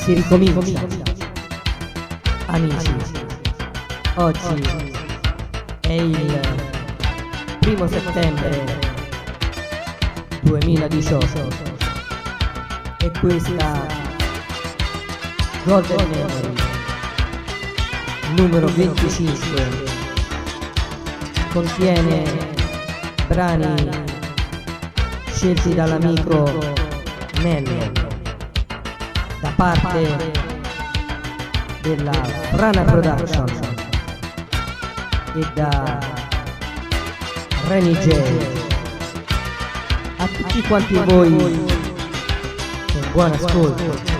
si ricomincia. Amici, oggi è il 1° settembre 2018 e questa Golden Memory numero 25 contiene brani scelti dall'amico Nello da parte della F.R.A.N.A Production e da Reny Jay. A tutti quanti voi un buon ascolto.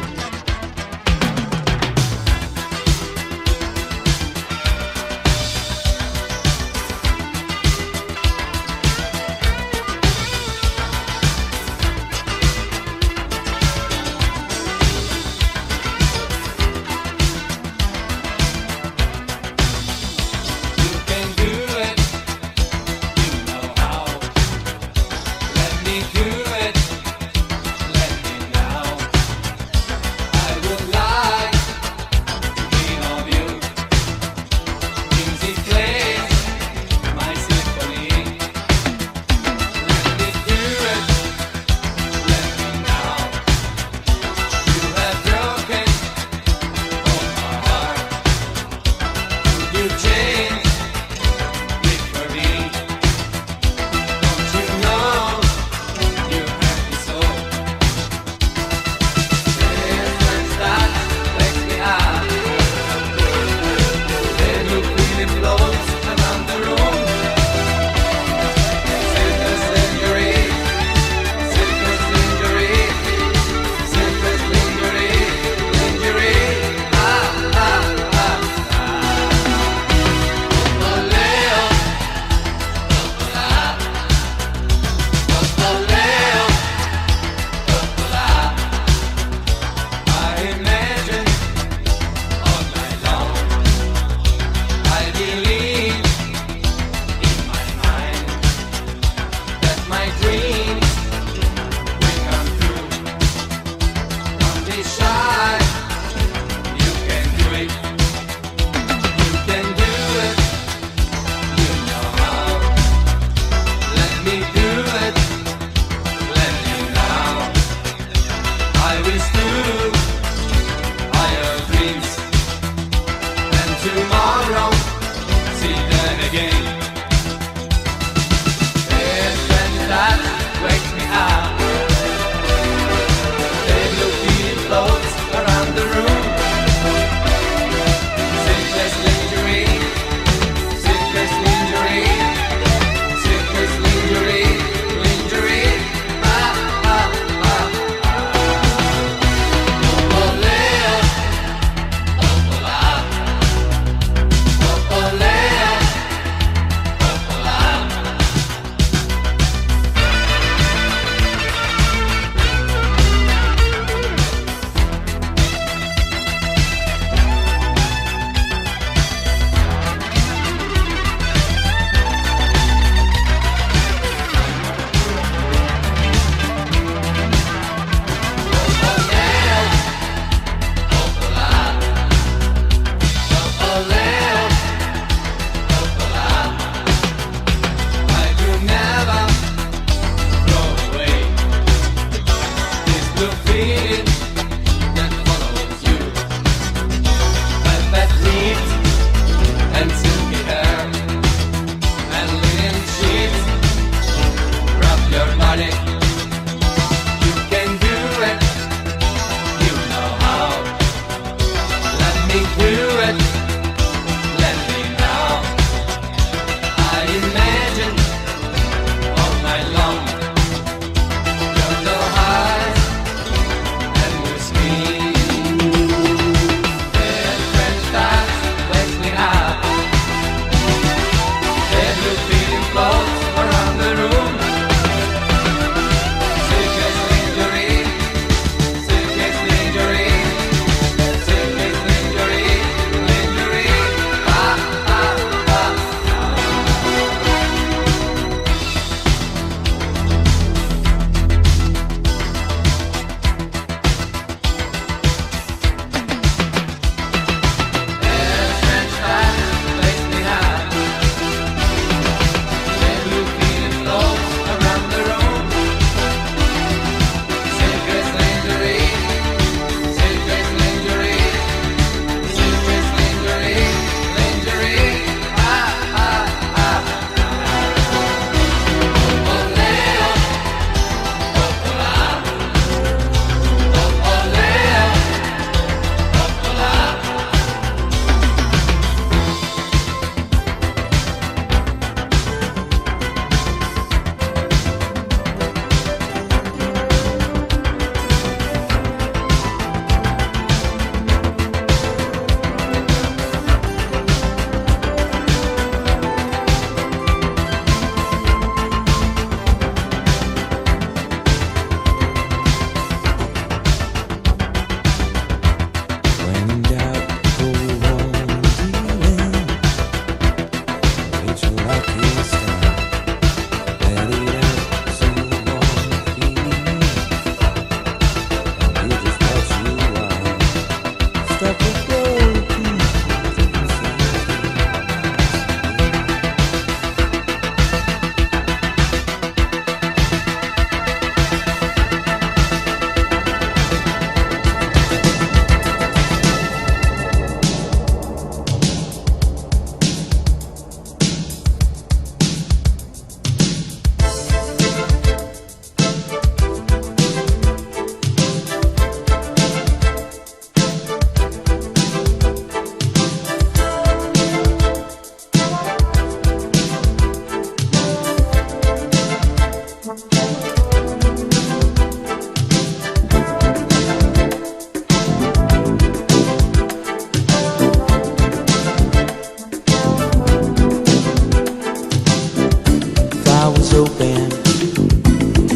Open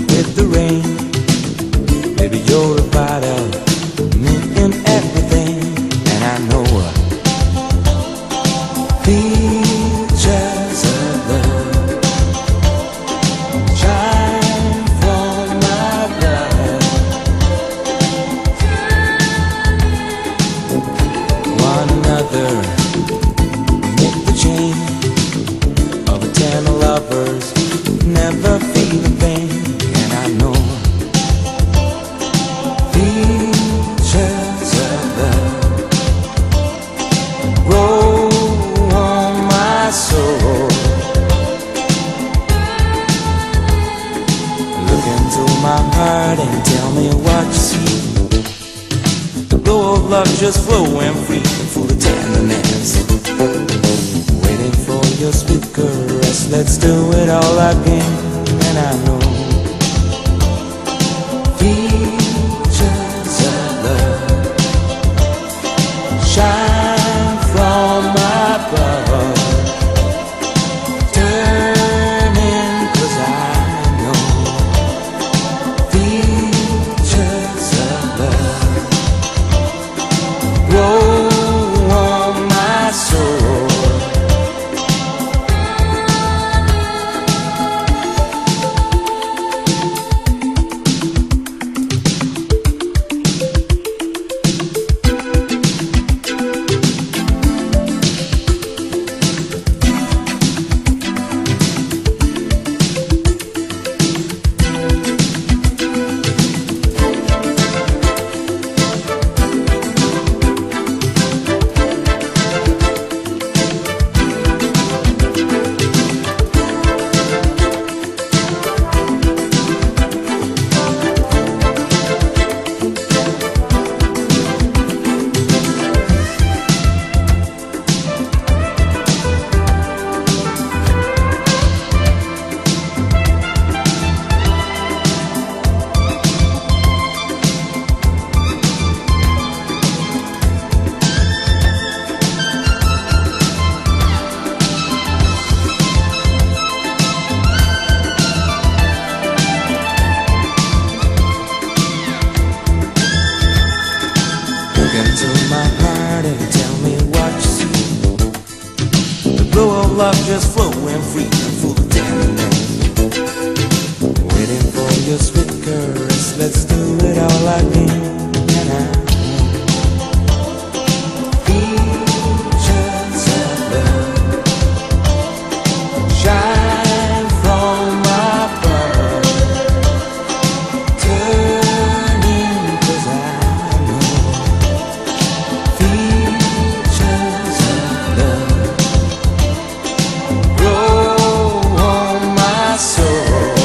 with the rain. Maybe you're a part of me in everything, and I know features of love shine from my blood. One another make the chain of eternal lovers. Never feel the pain, and I know features of love grow on my soul. Look into my heart and tell me what you see. The glow of love just flowing free, full of tenderness, waiting for your sweet caress. Let's do it all again. And I know features of love shine from my blood, turning 'cause I know features of love grow on my soul. Love just flowing free and full of tenderness, waiting for your sweet caress. Let's do it all again. And I features of love shine from my blood, turning 'cause I know features of love soul.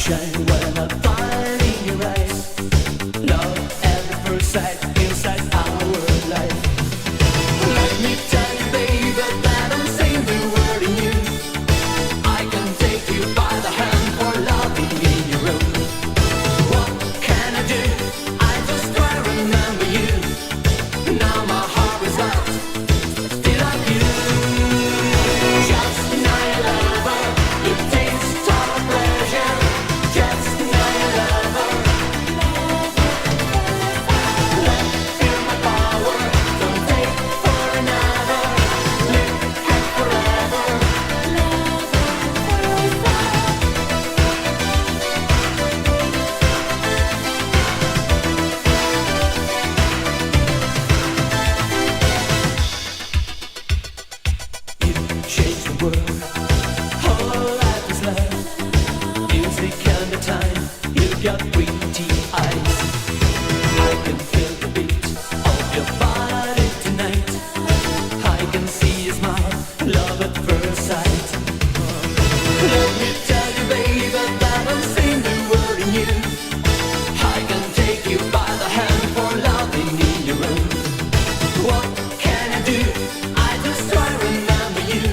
shine when I find in your eyes. Love at the first sight inside our life. Let me tell you, baby, that I'm saying the word in you. I can take you by the hand for loving in your room. What can I do? I just try to remember you. Now my heart is out, still of you. Just now your lover, you taste all pleasure. Just now your lover. Let feel my power, don't take for another. Live happy forever. You change the world, whole life is love. Music and the time, you got pretty eyes. I can feel the beat of your body tonight. I can see your smile, love at first sight. Let me tell you, baby, that I'm saying the word in you. I can take you by the hand for loving in your room. What can I do? I just try to remember you.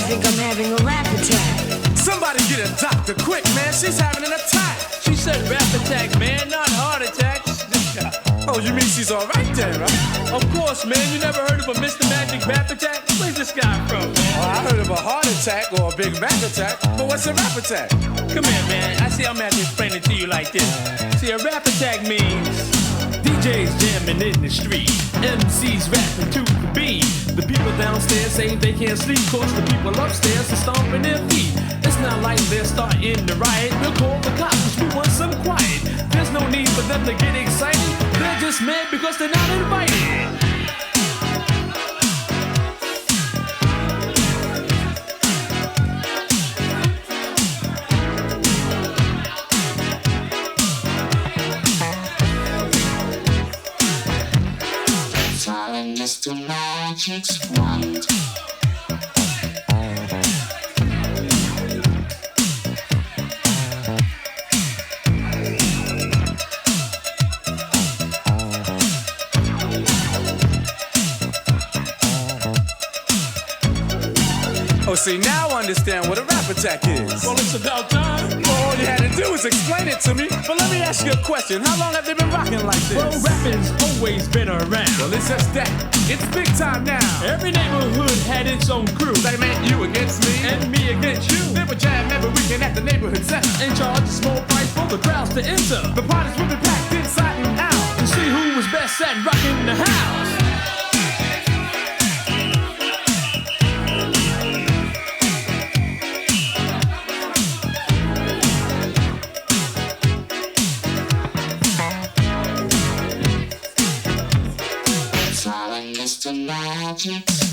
think I'm having a rap attack. Somebody get a doctor quick, man. She's having an attack. She said rap attack, man, not heart attacks. Oh, you mean she's all right then, right? Of course, man. You never heard of a Mr. Magic rap attack? Where's this guy from, man? Oh, I heard of a heart attack or a Big Mac attack, but what's a rap attack? Come here, man. I see I'm gonna have to explain it to you like this. See, a rap attack means DJs jamming in the street, MCs rapping to the beat. The people downstairs say they can't sleep, cause the people upstairs are stomping their feet. It's not like they're starting to riot. We'll call the cops 'cause we want some quiet. There's no need for them to get excited. They're just mad because they're not invited. Mr. Magic's wand. Oh, see, now I understand what a rap attack is. Well, it's about time. All you had to do was explain it to me. But let me ask you a question. How long have they been rocking like this? Well, rapping's always been around. Well, it's just that. It's big time now. Every neighborhood had its own crew. They meant you against me. And me against you. They would jam every weekend at the neighborhood center. And charge a small price for the crowds to enter. The parties would be packed inside and out. To see who was best at rocking the house. Mr. Magic's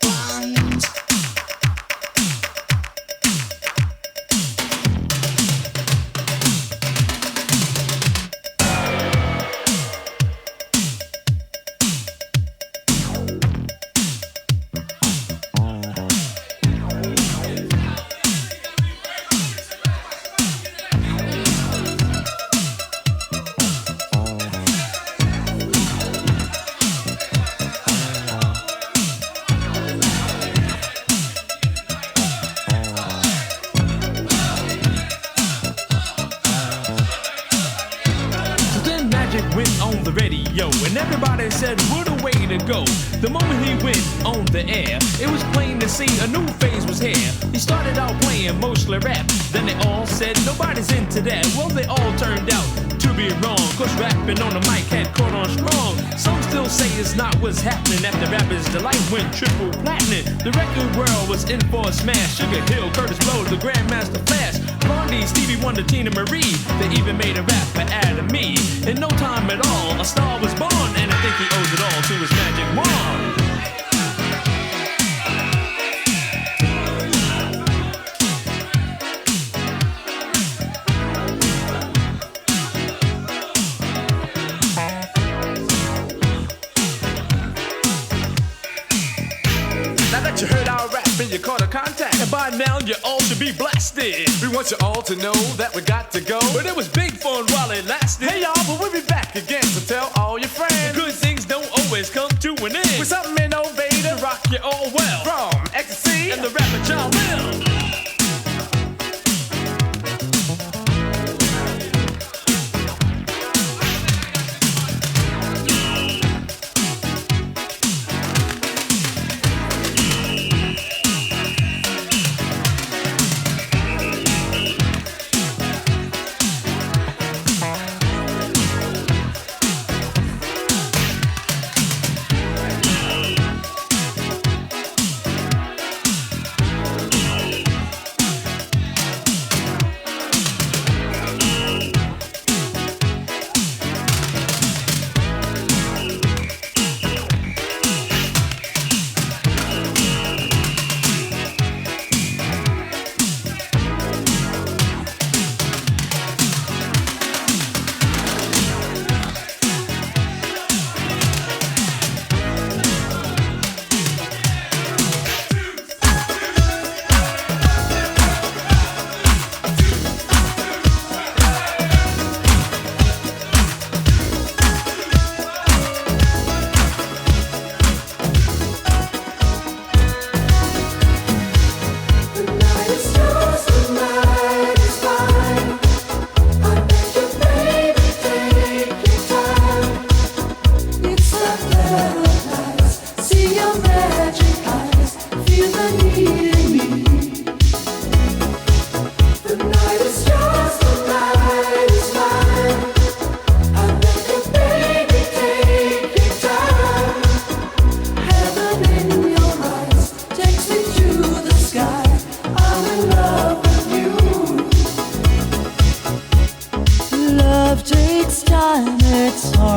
wand. And everybody said, what a way to go. The moment he went on the air, it was plain to see a new phase was here. He started out playing mostly rap. Then they all said, nobody's into that. Well, they all turned out to be wrong, cause rapping on the mic had caught on strong. Some still say it's not what's happening after rappers' delight went triple platinum. The record world was in for a smash. Sugar Hill, Curtis Blow, the Grandmaster Flash, Blondie, Stevie Wonder, Tina Marie. They even made a rap for Adam Me. In no time at all, a star was born, and I think he owes it all to his magic wand. You heard our rap and you caught a contact. And by now you all should be blasted. We want you all to know that we got to go. But it was big fun while it lasted. Hey y'all, but we'll be back again, so tell all your friends. Good things don't always come to an end. With something innovative to rock you all well. From ecstasy and the rapper child will.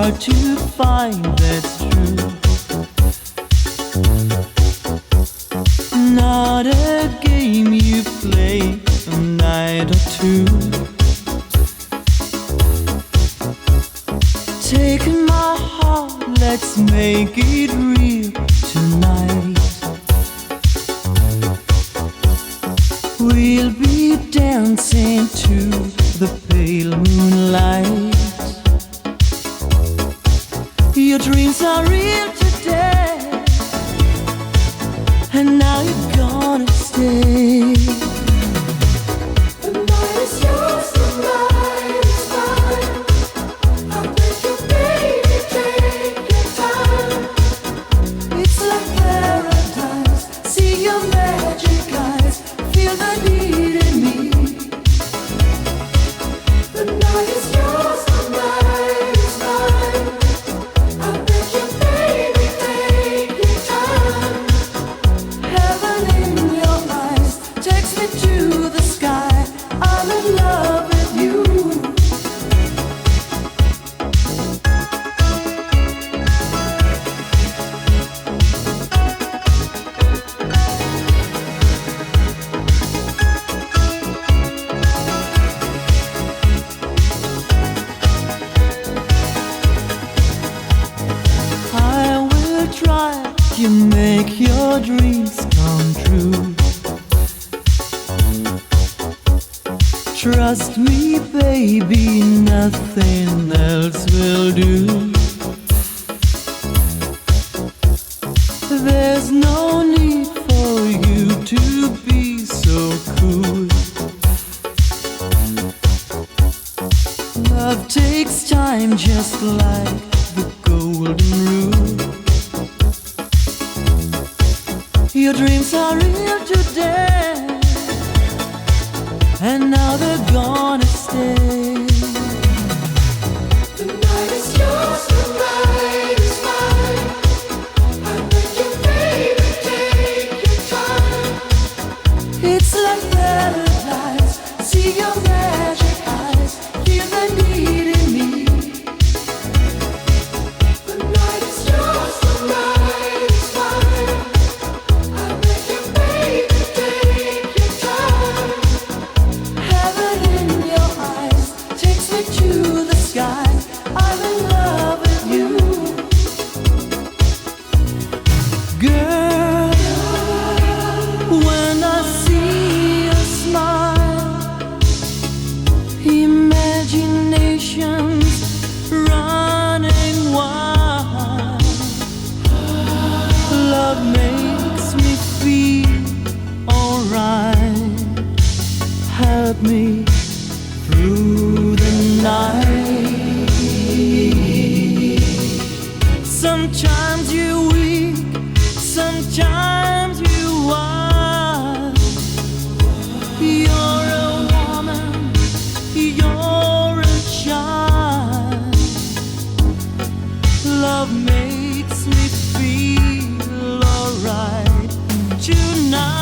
hard to find, that's true. Not a game you play a night or two. Take my heart, let's make it real tonight. We'll be dancing to the pale moonlight. Your dreams are real today, and now you're gonna stay. The night is yours, the night is mine. I'll make you, baby, take your time. It's like paradise. See your magic eyes, feel the need in me. The night is yours, the night is mine. I'll make you, baby, take your time. Heaven in your eyes takes me to the sky. I'm in love with you. I will try to make your dreams come true. Trust me, baby, nothing else will do. There's no need for you to be so cool. Love takes time, just like the golden rule. Your dreams are real today, and now they're gonna stay. The night is yours, the night is mine. I'll make you, baby, take your time. It's like paradise. See your magic eyes, feel the need in me. The night is yours, the night is mine. I'll make you, baby, take your time. Heaven in your eyes takes me to the sky. I'm in love with you, girl. When I see your smile, imagination's running wild. Love makes me feel alright. Help me through the night. Sometimes you're weak, sometimes you are. You're a woman, you're a child. Love makes me feel alright tonight.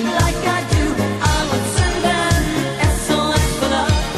Like I do, I would send an SOS for love.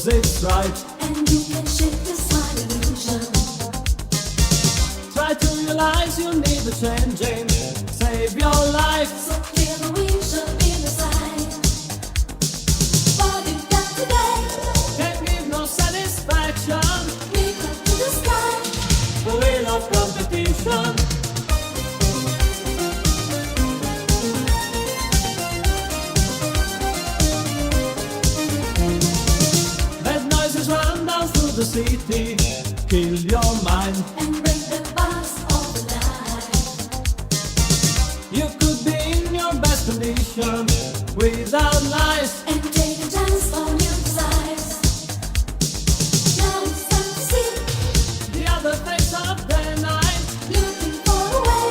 'cause it's right. And you can shake this high illusion. Try to realize you need a changing. Save your life. So clear the vision in the side. What you got today? Can't give no satisfaction. Reach up to the sky. The wheel of competition. Bad noises run down through the city. Kill your mind. And break the bars of the night. You could be in your best condition without lies. And take a chance on your desires. Now it's time to see. The other face of the night. Looking for a way.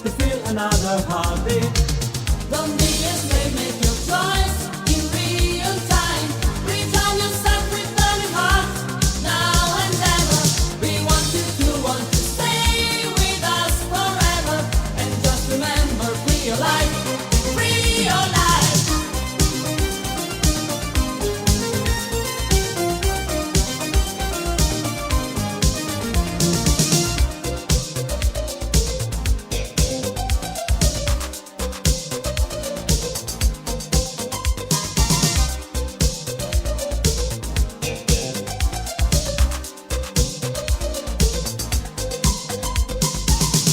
To feel another heartbeat. Don't be afraid, make your choice in real time. Return yourself, return your heart. Now and ever. We want you to stay with us forever. And just remember, free your life. Free your life.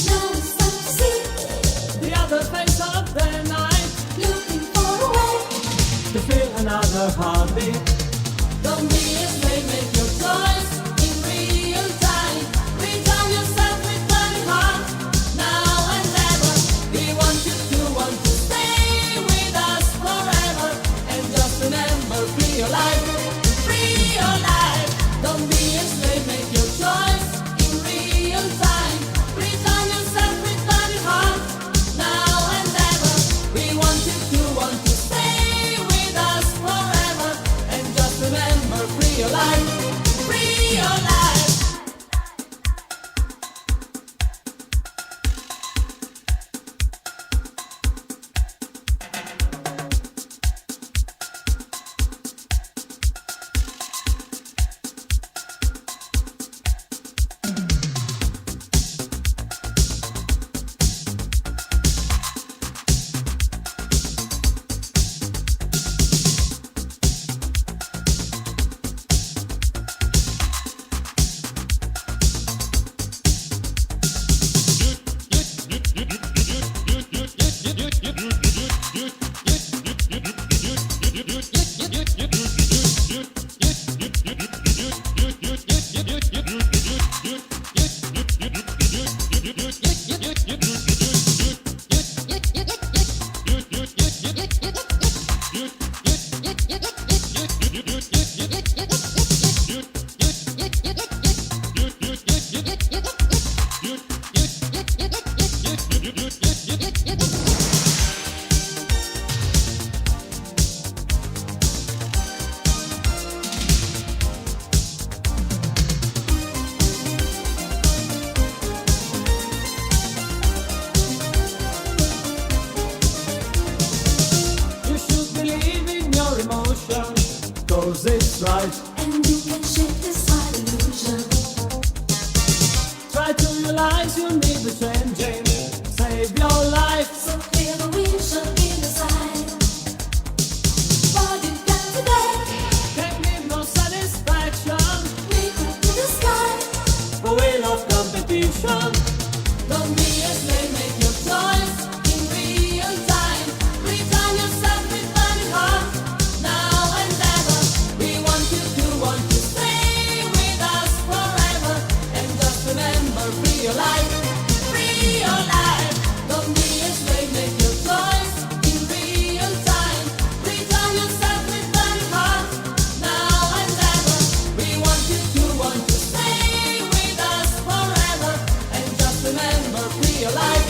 Now it's time to see. The other face of the night. Looking for a way. To feel another heartbeat. Don't be afraid, make your choice in real time. Return yourself, return your heart. Now and ever. We want you to stay with us forever. And just remember, free your life. Free your life. Don't be afraid, make your choice in real time. Return yourself, return your heart. Now and ever. We want you to stay with us forever. And just remember, free your life. Free your life. You should believe in your emotion. 'Cause it's right. And you can shake this high illusion. Try to realize you need a changing. Save your life. So clear the vision in the side. What you got today? Can't give no satisfaction. Reach up to the sky. The wheel of competition. Don't be afraid, make your choice in real time. Return yourself, return your heart. Now and ever. We want you to stay with us forever. And just remember, free your life. Free your life. Don't be afraid, make your choice in real time. Return yourself, return your heart. Now and ever. We want you to stay with us forever. And just remember, free your life.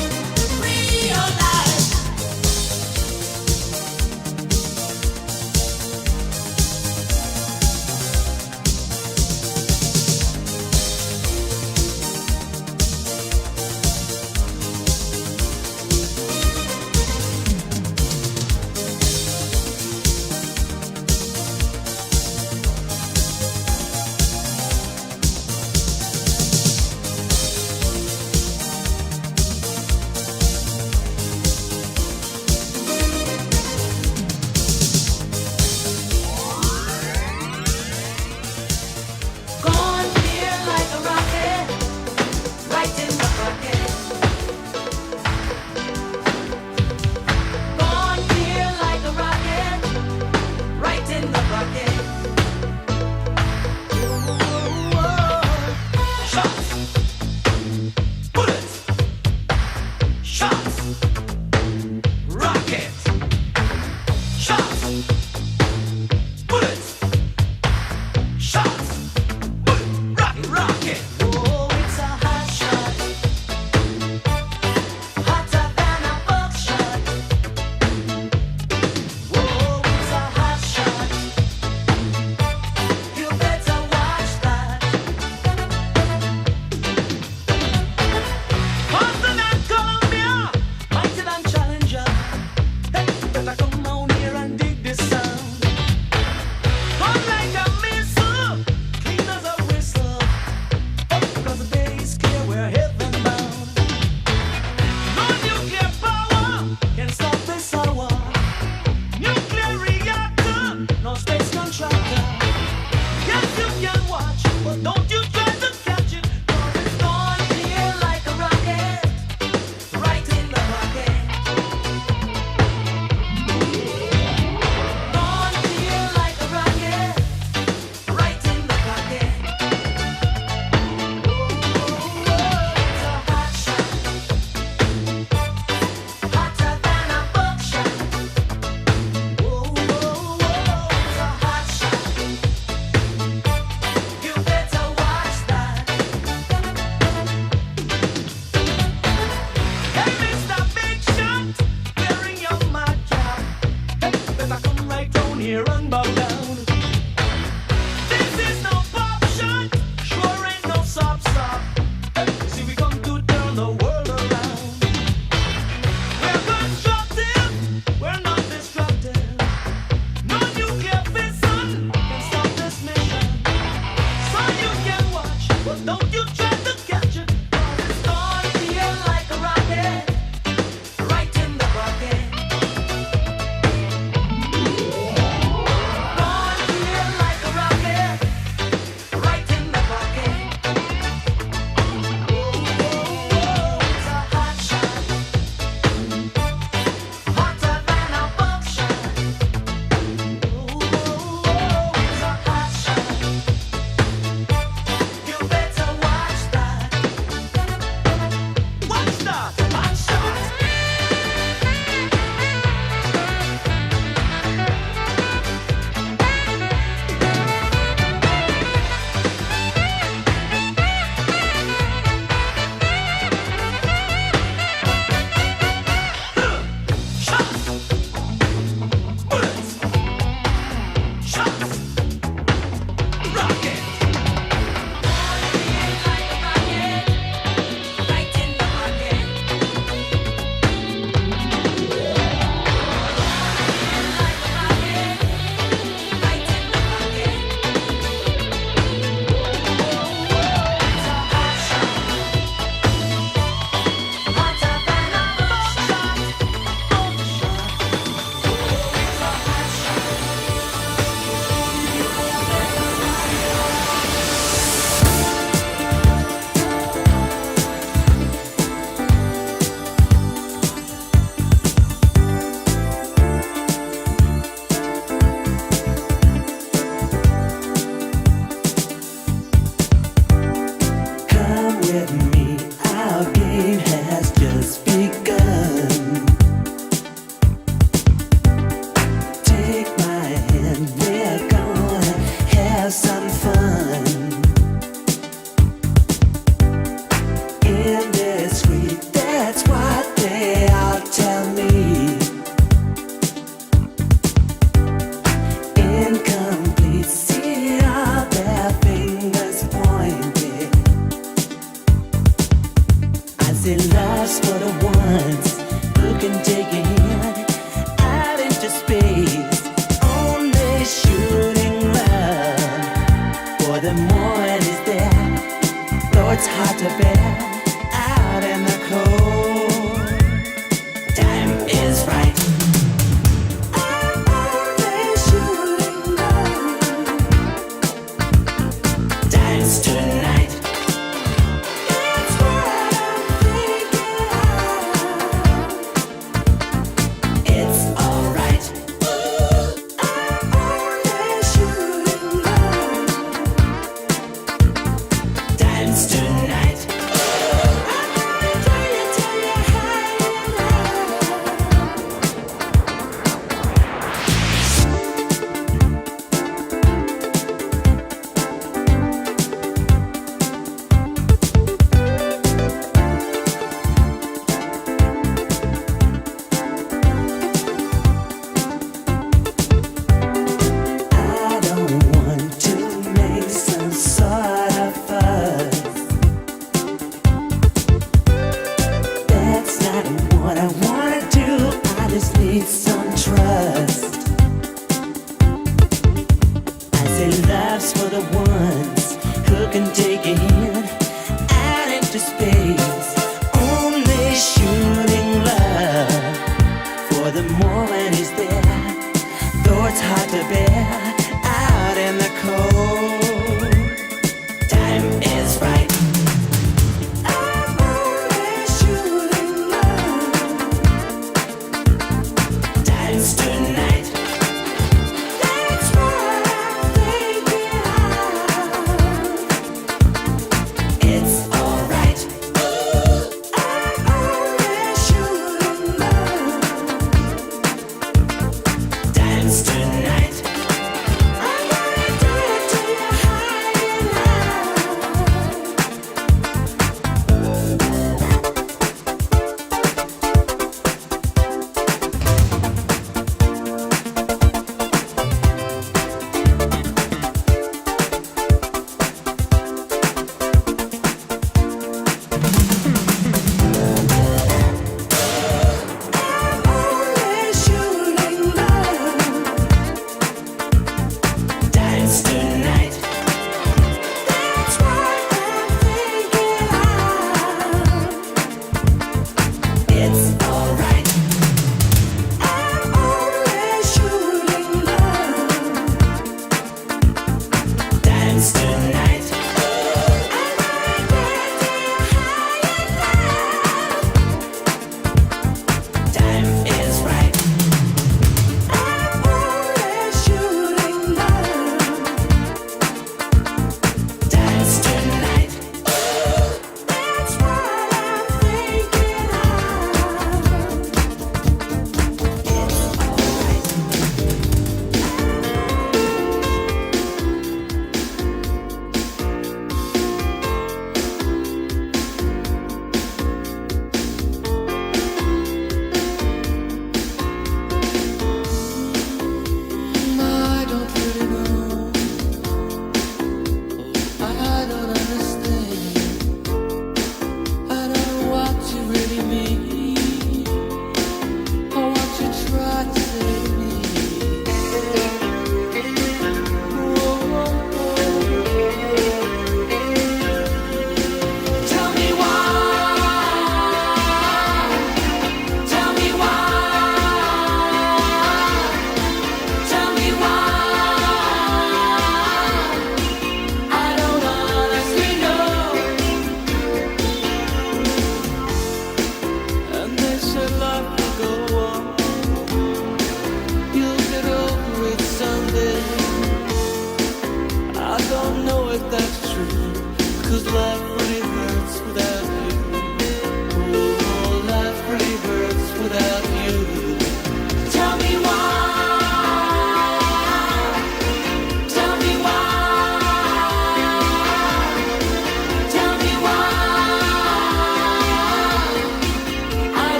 See, love's for the ones who can take a hand out into space. Only shooting love for the morning is there. Though it's hard to bear out in the cold, time is right. I'm only shooting love. Dance tonight. It's what I'm thinking of. It's alright. I'm only shooting love. Dance tonight.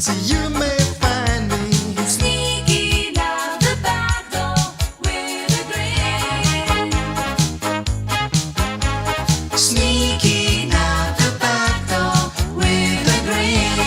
So you may find me Sneaking out the back door with a grin. sneaking out the back door with a grin.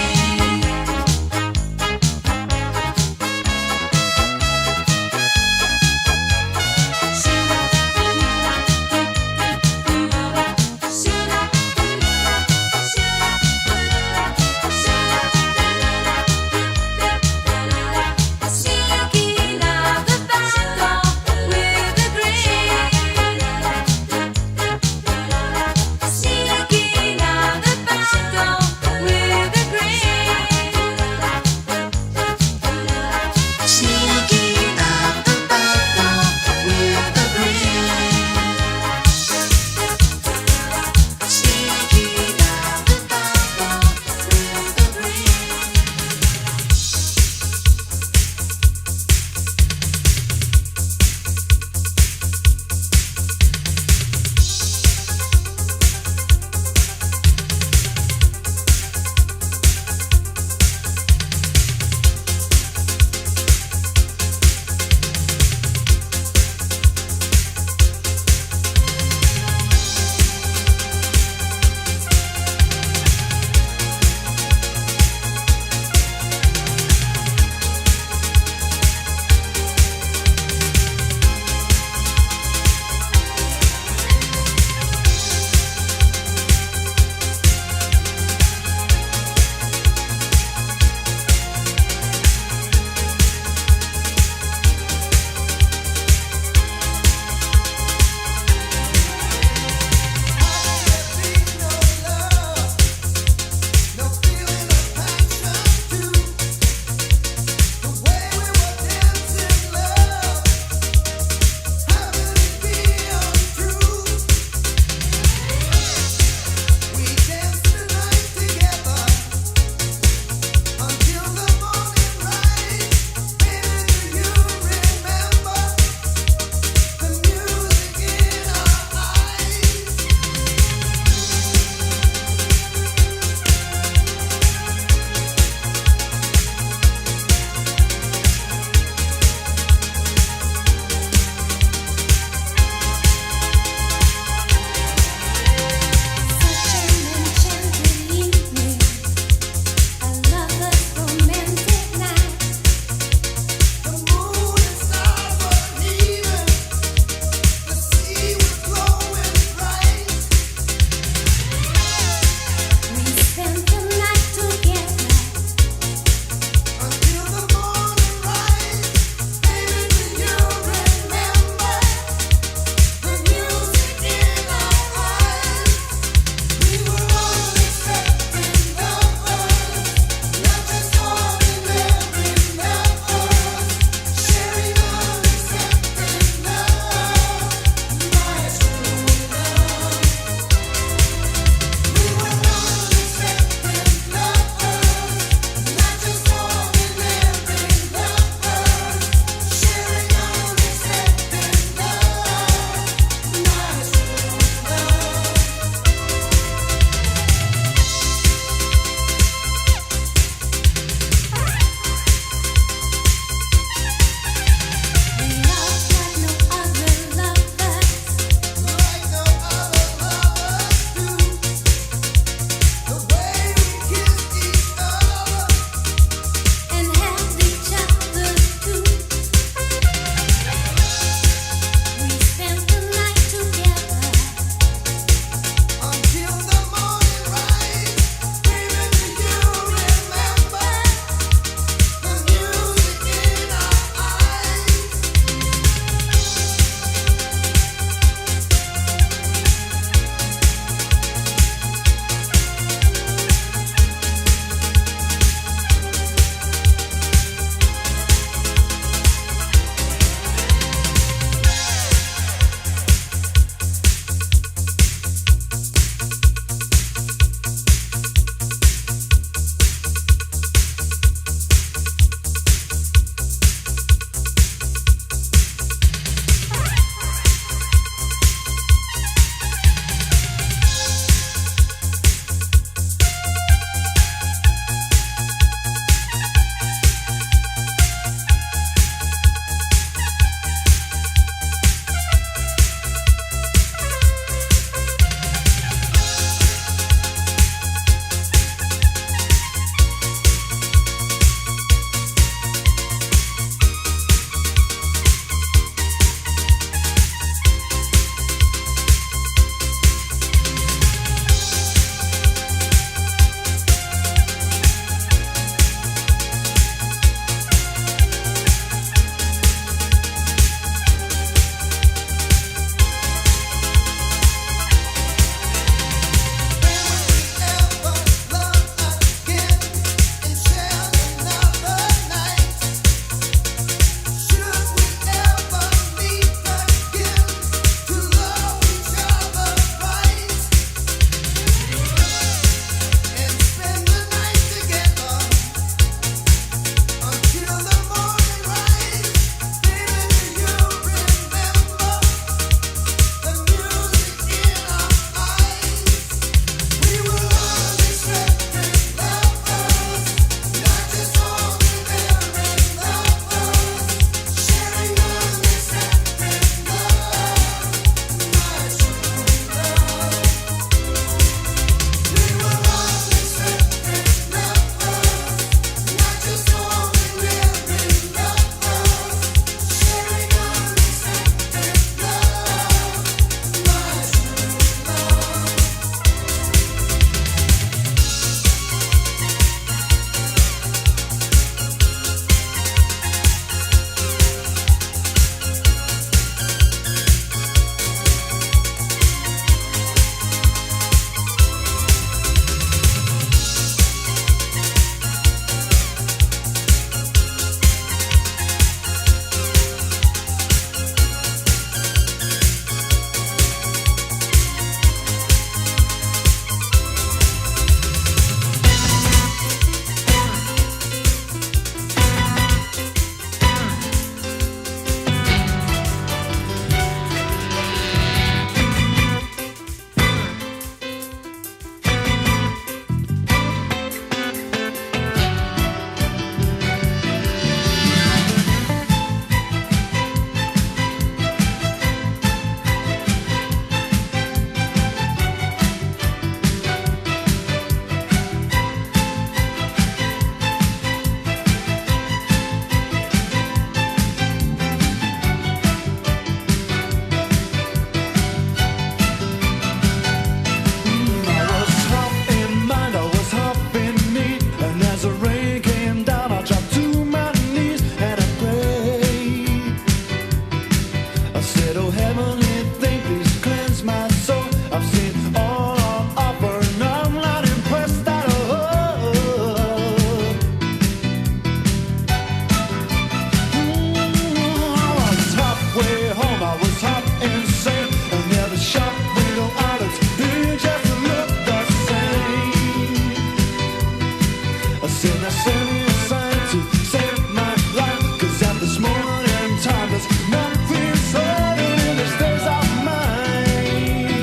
said I send me a sign to save my life, 'cause at this moment in time there's nothing certain in these days of mine.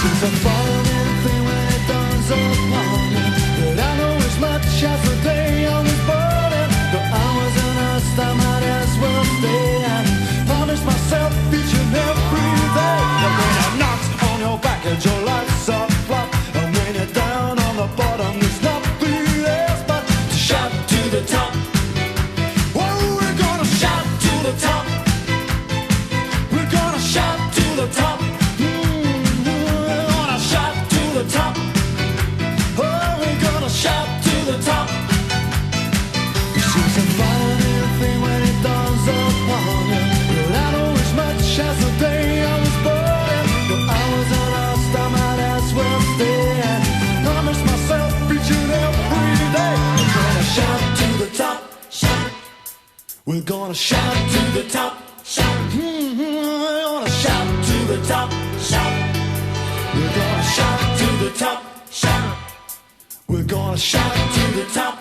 Since I follow anything when it dawns upon me, but I know as much as the day on this burden. The hours and us, I might as well stay. I promise myself each and every day that when I knock on your back and your life's up flop, and when you're down on the bottom, there's nothing else but to shout to the top. Oh, we're gonna shout to the top. We're gonna shout to the top. We're gonna shout to the top. Oh, we're gonna shout to the top. Since I'm finding anything when it dawns upon you, but I know as much as the day I was born. The hours are lost, I might as well stay. And promise myself each and every day, we're gonna shout to the top, shout. We're gonna shout to the top, shout. We're gonna shout to the top, shout. We're gonna shout to the top, shout. We're gonna shout to the top.